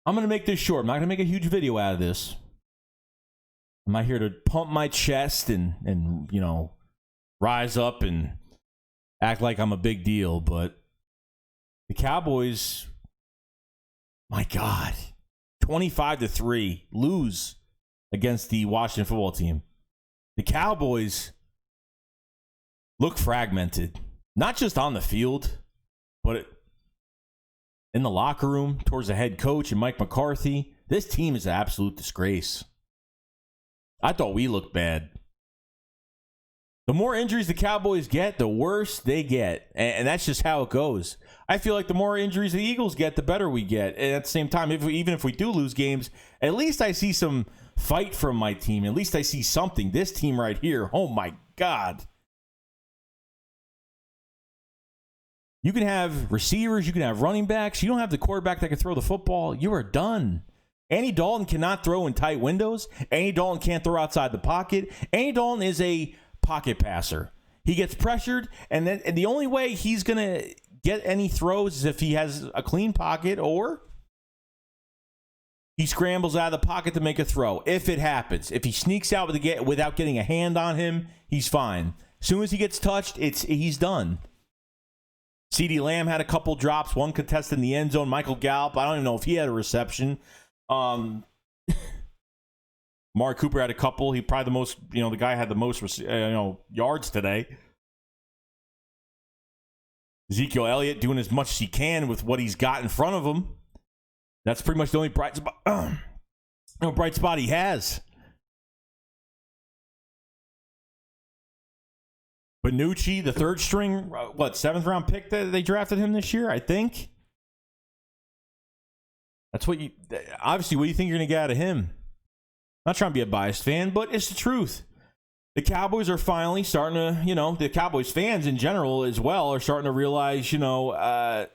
I'm going to make this short. I'm not going to make a huge video out of this. I'm not here to pump my chest and you know, rise up and act like I'm a big deal, but the Cowboys, my God, 25-3 lose against the Washington football team. The Cowboys look fragmented, not just on the field, but in the locker room, towards the head coach and Mike McCarthy. This team is an absolute disgrace. I thought we looked bad. The more injuries the Cowboys get, the worse they get. And that's just how it goes. I feel like the more injuries the Eagles get, the better we get. And at the same time, even if we do lose games, at least I see some fight from my team. At least I see something. This team right here, oh my God. You can have receivers, you can have running backs. You don't have the quarterback that can throw the football. You are done. Andy Dalton cannot throw in tight windows. Andy Dalton can't throw outside the pocket. Andy Dalton is a pocket passer. He gets pressured, and the only way he's going to get any throws is if he has a clean pocket or he scrambles out of the pocket to make a throw. If it happens. If he sneaks out without getting a hand on him, he's fine. As soon as he gets touched, he's done. CeeDee Lamb had a couple drops, one contested in the end zone. Michael Gallup, I don't even know if he had a reception. Mark Cooper had a couple. He probably the guy had the most yards today. Ezekiel Elliott doing as much as he can with what he's got in front of him. That's pretty much the only bright spot he has. Bonucci, the third string, seventh round pick that they drafted him this year, I think. That's what you think you're going to get out of him? Not trying to be a biased fan, but it's the truth. The Cowboys are finally starting to, the Cowboys fans in general as well are starting to realize, what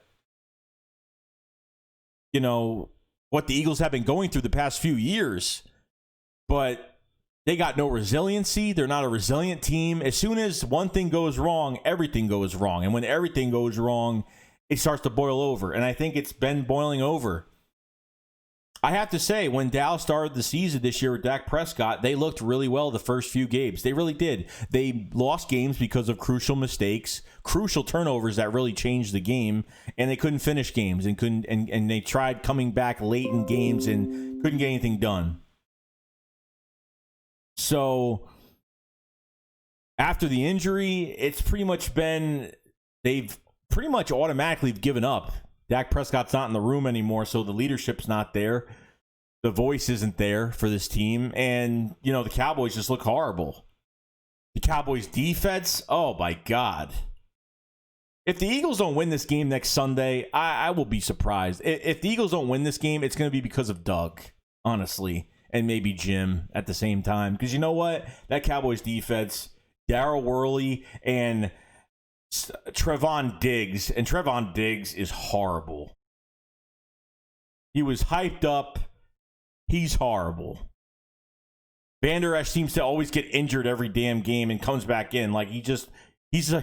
the Eagles have been going through the past few years. But they got no resiliency. They're not a resilient team. As soon as one thing goes wrong, everything goes wrong. And when everything goes wrong, it starts to boil over. And I think it's been boiling over. I have to say, when Dallas started the season this year with Dak Prescott, they looked really well the first few games. They really did. They lost games because of crucial mistakes, crucial turnovers that really changed the game, and they couldn't finish games and they tried coming back late in games and couldn't get anything done. So after the injury, it's pretty much been they've pretty much automatically given up. Dak Prescott's not in the room anymore, so the leadership's not there. The voice isn't there for this team. And, the Cowboys just look horrible. The Cowboys' defense, oh, my God. If the Eagles don't win this game next Sunday, I will be surprised. If the Eagles don't win this game, it's going to be because of Doug, honestly, and maybe Jim at the same time. Because you know what? That Cowboys' defense, Darryl Worley, and Trevon Diggs, and Trevon Diggs is horrible. He was hyped up. He's horrible. Vander Esch seems to always get injured every damn game and comes back in. Like he's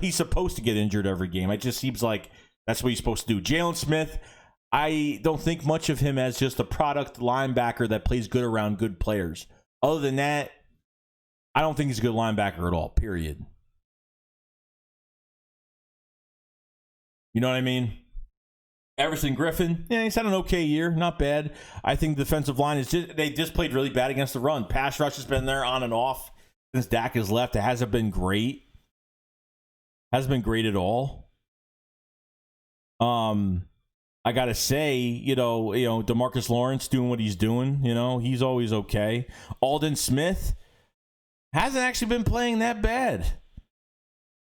supposed to get injured every game. It just seems like that's what he's supposed to do. Jalen Smith, I don't think much of him as just a product linebacker that plays good around good players. Other than that, I don't think he's a good linebacker at all, period. You know what I mean? Everson Griffin, he's had an okay year. Not bad. I think the defensive line they just played really bad against the run. Pass rush has been there on and off since Dak has left. It hasn't been great. Hasn't been great at all. I gotta say, DeMarcus Lawrence doing what he's doing. He's always okay. Aldon Smith hasn't actually been playing that bad.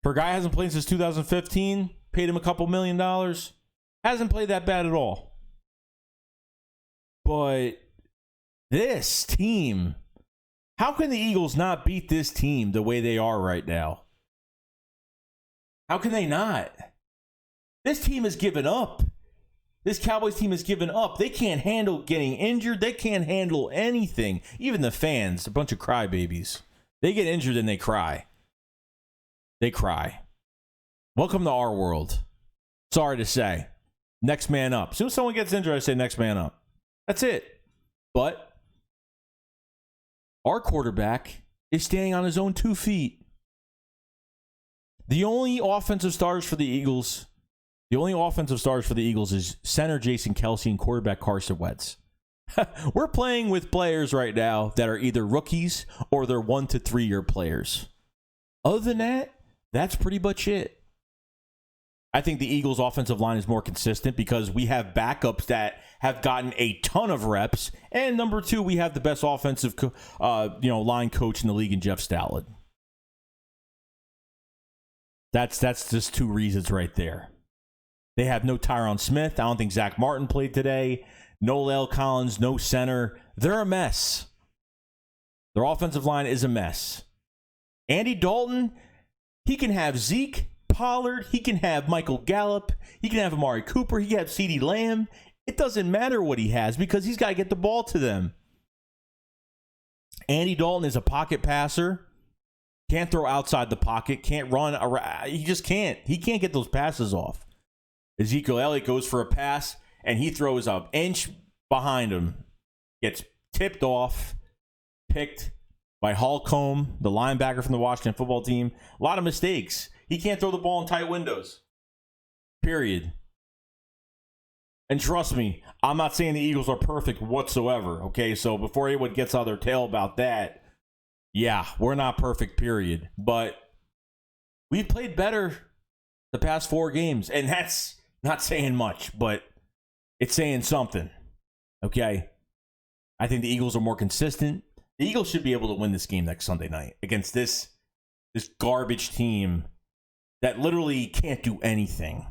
For a guy who hasn't played since 2015, paid him a couple $1 million. Hasn't played that bad at all. But this team, how can the Eagles not beat this team the way they are right now? How can they not? This team has given up. This Cowboys team has given up. They can't handle getting injured. They can't handle anything. Even the fans, a bunch of crybabies. They get injured and they cry. They cry. Welcome to our world. Sorry to say. Next man up. As soon as someone gets injured, I say next man up. That's it. But our quarterback is standing on his own 2 feet. The only offensive stars for the Eagles is center Jason Kelce and quarterback Carson Wentz. We're playing with players right now that are either rookies or they're 1 to 3 year players. Other than that, that's pretty much it. I think the Eagles' offensive line is more consistent because we have backups that have gotten a ton of reps. And number 2, we have the best offensive line coach in the league in Jeff Stallard. That's just 2 reasons right there. They have no Tyron Smith. I don't think Zach Martin played today. No La'el Collins, no center. They're a mess. Their offensive line is a mess. Andy Dalton, he can have Zeke, Pollard, he can have Michael Gallup, he can have Amari Cooper, he can have CeeDee Lamb. It doesn't matter what he has because he's got to get the ball to them. Andy Dalton is a pocket passer. Can't throw outside the pocket, can't run around. He just can't. He can't get those passes off. Ezekiel Elliott goes for a pass, and he throws an inch behind him. Gets tipped off, picked by Holcomb, the linebacker from the Washington football team. A lot of mistakes. He can't throw the ball in tight windows. Period. And trust me, I'm not saying the Eagles are perfect whatsoever, okay? So before anyone gets on their tail about that, yeah, we're not perfect, period. But we've played better the past 4 games, and that's not saying much, but it's saying something, okay? I think the Eagles are more consistent. The Eagles should be able to win this game next Sunday night against this garbage team that literally can't do anything.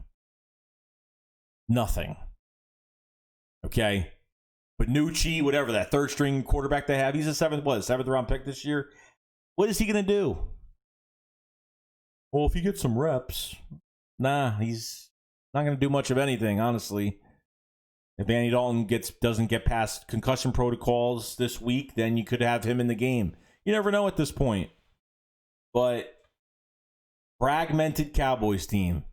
Nothing. Okay? But Nucci, whatever, that 3rd-string quarterback they have, he's a 7th-round pick this year. What is he going to do? Well, if he gets some reps, he's not going to do much of anything, honestly. If Andy Dalton doesn't get past concussion protocols this week, then you could have him in the game. You never know at this point. But fragmented Cowboys team.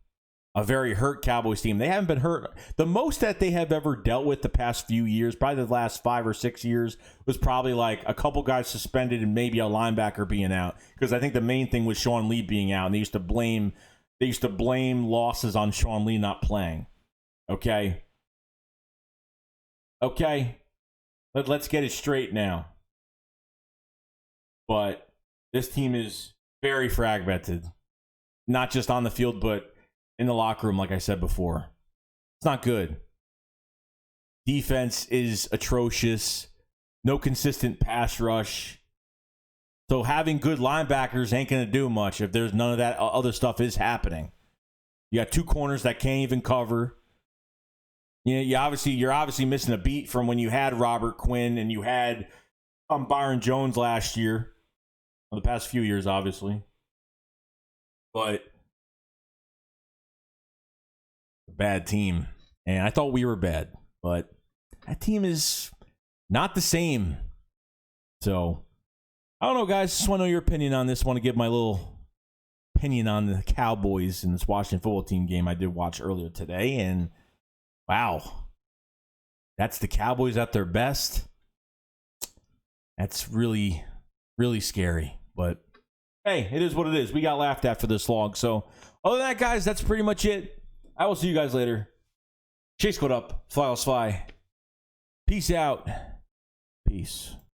A very hurt Cowboys team. They haven't been hurt. The most that they have ever dealt with the past few years, probably the last 5 or 6 years, was probably like a couple guys suspended and maybe a linebacker being out. Because I think the main thing was Sean Lee being out, and they used to blame losses on Sean Lee not playing. Okay. Let's get it straight now. But this team is very fragmented. Not just on the field, but in the locker room, like I said before. It's not good. Defense is atrocious. No consistent pass rush. So having good linebackers ain't going to do much if there's none of that other stuff is happening. You got 2 corners that can't even cover. You're obviously missing a beat from when you had Robert Quinn and you had Byron Jones last year. Well, the past few years, obviously. But bad team. And I thought we were bad, but that team is not the same. So, I don't know, guys. Just want to know your opinion on this. Want to give my little opinion on the Cowboys and this Washington football team game I did watch earlier today. And, wow, that's the Cowboys at their best. That's really, really scary. But, hey, it is what it is. We got laughed at for this long. So, other than that, guys, that's pretty much it. I will see you guys later. SHAKESQUAD up. Fly, fly. Peace out. Peace.